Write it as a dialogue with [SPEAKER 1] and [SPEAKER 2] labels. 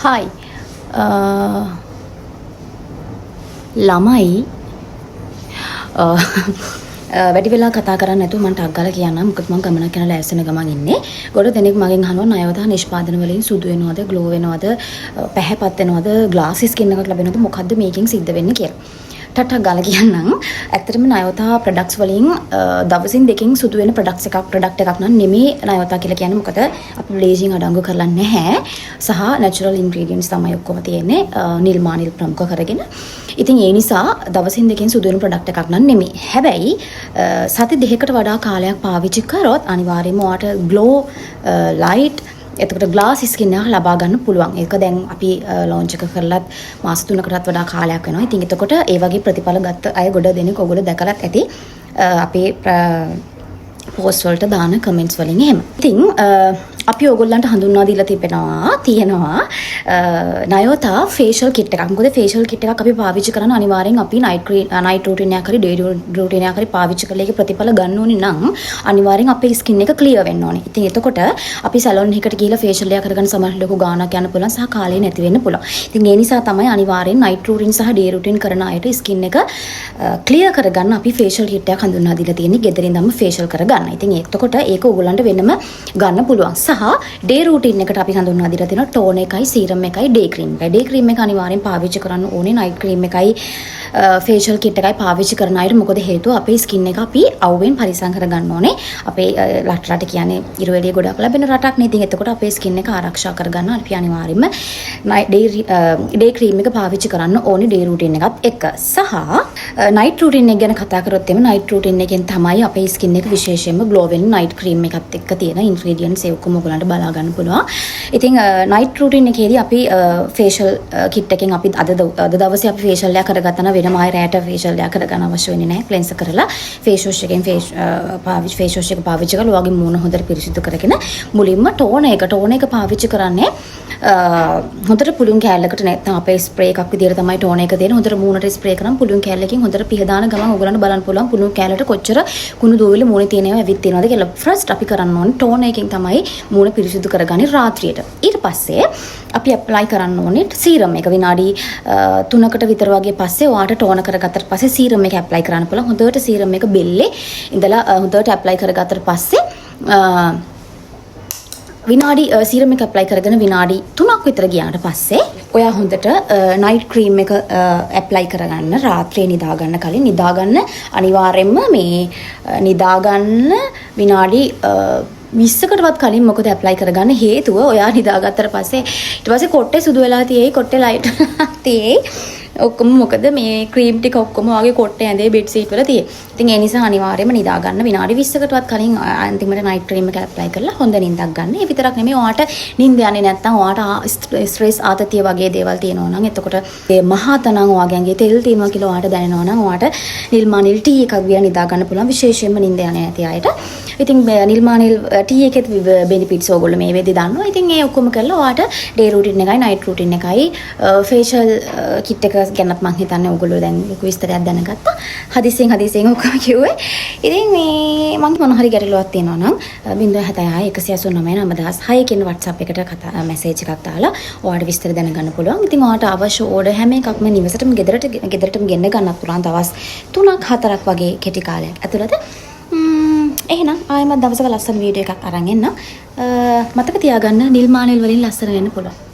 [SPEAKER 1] Hi. ළමයි වැඩි වෙලා කතා කරන්නේ නැතුව මම ටක් ගාලා කියන්නම්. මොකද මම ගමනක් යන ලෑස්තින ගමන් ඉන්නේ. ගොඩ දෙනෙක් මගෙන් අහනවා ණයවතා නිෂ්පාදන වලින් සුදු වෙනවද, ග්ලෝ වෙනවද, පැහැපත් වෙනවද, ග්ලාසි ස්කින් එකක් ලැබෙනවද, මොකද්ද මේකෙන් සිද්ධ වෙන්නේ කියලා. ටක් ගාලා කියන්නම්. ඇත්තටම ණයවතා ප්‍රොඩක්ට්ස් වලින් දවසින් දෙකකින් සුදු වෙන ප්‍රොඩක්ට් එකක් නම් නෙමෙයි ණයවතා කියලා කියන්නේ. මොකද අපි බ්ලේසින් අඩංගු කරලා නැහැ. සහ නැචරල් ඉන්ග්‍රීඩියන්ට්ස් තමයි ඔක්කොම තියෙන්නේ. නිල් මානිල් ප්‍රමුඛ කරගෙන. ඉතින් ඒ නිසා දවසින් දෙකකින් සුදු වෙන ප්‍රොඩක්ට් එකක් නම් නෙමෙයි. හැබැයි සති දෙකකට වඩා කාලයක් පාවිච්චි කරොත් අනිවාර්යයෙන්ම ඔයාට ග්ලෝ ලයිට් එතකොට ග්ලාස් ස්කින් එකක් ලබා ගන්න පුළුවන්. ඒක දැන් අපි ලොන්ච් එක කරලත් මාස 3කටත් වඩා කාලයක් වෙනවා. ඉතින් එතකොට ඒ වගේ ප්‍රතිඵල ගත්ත අය ගොඩ දෙනෙක් ඔයගොල්ලෝ දැකලත් ඇති අපේ පෝස්ට් වලට දාන කමෙන්ට්ස් වලින් එහෙම. ඉතින් අපි ඔයගොල්ලන්ට හඳුන්වා දීලා තියෙනවා නයෝතා ෆේෂල් කිට් එකක්. මොකද ෆේෂල් කිට් එකක් අපි පාවිච්චි කරන අනිවාර්යෙන් අපි නයිට් රූටින් එකක් හරි ඩේ රූටින් එකක් හරි පාවිච්චි කරලා ඒකේ ප්‍රතිඵල ගන්න ඕනේ නම් අනිවාර්යෙන් අපේ ස්කින් එක ක්ලියර් වෙන්න ඕනේ. ඉතින් එතකොට අපි සැලොන් එකකට ගිහිල්ලා ෆේෂල් එක කරගන්න සමහර ලොකු ගාණක් යන්න පුළුවන් සහ කාලේ නැති වෙන්න පුළුවන්. ඉතින් ඒ නිසා තමයි අනිවාර්යෙන් නයිට් රූටින් සහ ඩේ රූටින් කරන අයට ස්කින් එක ක්ලියර් කරගන්න අපි ෆේෂල් කිට් එකක් හඳුන්වා දීලා තියෙන්නේ. ගෙදරින් දැම්ම ෆේෂල් කරගන්න. ඉතින් එතකොට ඒක ඔයගොල්ලන්ට වෙනම ගන්න පුළුවන්. සහ ඩේ රූටින් එකට අපි හඳුන්වා දීලා තියෙනවා ටෝන් එකයි සීරම් එකයි ඩේ ක්‍රීම් එකයි. ඩේ ක්‍රීම් එක අනිවාර්යෙන් පාවිච්චි කරන්න ඕනේ. නයිට් ක්‍රීම් එකයි ෆේෂල් කිට් එකයි පාවිච්චි කරන අයට. මොකද හේතුව අපේ ස්කින් එක අපි අවුවෙන් පරිසම් කරගන්න ඕනේ. අපේ රට කියන්නේ ඉර එළිය ගොඩක් ලැබෙන රටක් නේ. ඉතින් එතකොට අපේ ස්කින් එක ආරක්ෂා කරගන්න අපි අනිවාර්යෙන්ම ඩේ ක්‍රීම් එක පාවිච්චි කරන්න ඕනේ ඩේ රූටින් එකත් එක්ක. සහ නයිට් රූටින් එක ගැන කතා කරොත් එimhe නයිට් රූටින් එකෙන් තමයි අපේ ස්කින් එක විශේෂයෙන්ම ග්ලෝ වෙන නයිට් ක්‍රීම් එකත් එක්ක තියෙන ඉන්ග්‍රීඩියන්ට්ස් ඒ ඔක්කොම ඔයගලන්ට බලා ගන්න පුළුවන්. ඉතින් නයිට් රූටින් එකේදී අපි ෆේෂල් කිට් එකෙන් අපි අද දවසේ අපි ෆේෂල් එක කරගත්තා නම් වෙනම ආයෙ රැට ෆේෂල් එක කරගන්න අවශ්‍ය වෙන්නේ නැහැ. ක්ලෙන්සර් කරලා ෆේස් වොෂ් එකෙන් ෆේස් වොෂ් එක පාවිච්චි කරලා ඔයගේ මූණ හොඳට පිරිසිදු කරගෙන මුලින්ම ටෝන එක පාවිච්චි කරන්නේ හොඳට පුළුන් කෑල්ලකට නැත්නම් අපේ ස්ප්‍රේ එකක් විදියට තමයි ටෝන එක දෙන්නේ. හොඳට මූණට ස්ප්‍රේ කරන් පුළුන් කෑල්ලකින් හොඳට පිහදාන ගමන් ඔයගලන්ට බලන්න පුළුවන් පුළුන් කෑල්ලට කොච්චර කුණු දූවිලි මූණේ තියෙනව ඇවිත් තියෙනවද කියලා. ෆස්ට් අපි කරන්න ඕනේ ටෝන එකෙන් තමයි මූණ පිරිසිදු කරගන්නේ රාත්‍රියට. ඊට පස්සේ අපි ඇප්ලයි කරන්න ඕනේ සීරම් එක විනාඩි 3කට විතර වගේ පස්සේ ඔයාට ටෝන කරගත්තට පස්සේ සීරම් එක ඇප්ලයි කරන්න පුළුවන්. හොඳට සීරම් එක බෙල්ලේ ඉඳලා හොඳට ඇප්ලයි කරගත්තට පස්සේ විනාඩි සීරම් එක ඇප්ලයි කරගෙන විනාඩි 3ක් විතර ගියාට පස්සේ ඔයා හොඳට නයිට් ක්‍රීම් එක ඇප්ලයි කරගන්න. රාත්‍රියේ නිදා ගන්න කලින් නිදා ගන්න අනිවාර්යෙන්ම මේ නිදා ගන්න විනාඩි 20කටවත් කලින් මොකද ඇප්ලයි කරගන්න හේතුව ඔයා නිදාගත්තට පස්සේ ඊට පස්සේ කොට්ටේ සුදු වෙලා තියෙයි කොට්ටේ ලයිට් තියෙයි ඔක්කොම මොකද මේ ක්‍රීම් ටික ඔක්කොම වගේ කොට්ටේ ඇඳේ බෙඩ් සීට් වල තියෙයි. ඉතින් ඒ නිසා අනිවාර්යයෙන්ම නිදා ගන්න විනාඩි 20කටවත් කලින් අන්තිමට නයිට් ක්‍රීම් එක ඇප්ලයි කරලා හොඳ නිින්දක් ගන්න. ඒ විතරක් නෙමෙයි ඔයාට නිින්ද යන්නේ නැත්නම් ඔයාට ස්ට්‍රෙස් ආතතිය වගේ දේවල් තියෙනවා නම් එතකොට ඒ මහතනම් ඔයාගේ තෙල් තියෙනවා කියලා ඔයාට දැනෙනවා නම් ඔයාට නිල් මානිල් ටී එකක් ගියා නිදා ගන්න පුළුවන්. විශේෂයෙන්ම නිින්ද යන්නේ නැති අයට. ඉතින් නිල් මානිල් ටී එකේ බෙනිෆිට්ස් ඕගොල්ලෝ මේ වෙද්දි දන්නවා. ඉතින් ඒ ඔක්කොම කරලා ඔයාට ඩේ රූටින් එකයි නයිට් රූටින් එකයි ෆේෂල් කිට් එක ගැනත් මම හිතන්නේ ඔයගොල්ලෝ දැන් ලොකු විස්තරයක් දැනගත්තා. හදිසියෙන් ඔක්කොම කිව්වේ. ඉතින් මේ මම මොන හරි ගැටලුවක් තියෙනවා නම් 076 189 9006 කියන WhatsApp එකට මැසේජ් එකක් දාලා ඔයාලට විස්තර දැනගන්න පුළුවන්. ඉතින් ඔයාලට අවශ්‍ය ඕඩර් හැම එකක්ම නිවසටම ගෙදරටම ගෙන්න ගන්නත් පුළුවන්. දවස් 3ක් 4ක් වගේ කෙටි කාලයක් ඇතුළත. එහෙනම් ආයෙමත් දවසක ලස්සන වීඩියෝ එකක් අරන් එන්න. මතක තියාගන්න නිල් මානෙල් වලින් ලස්සන වෙන්න පුළුවන්.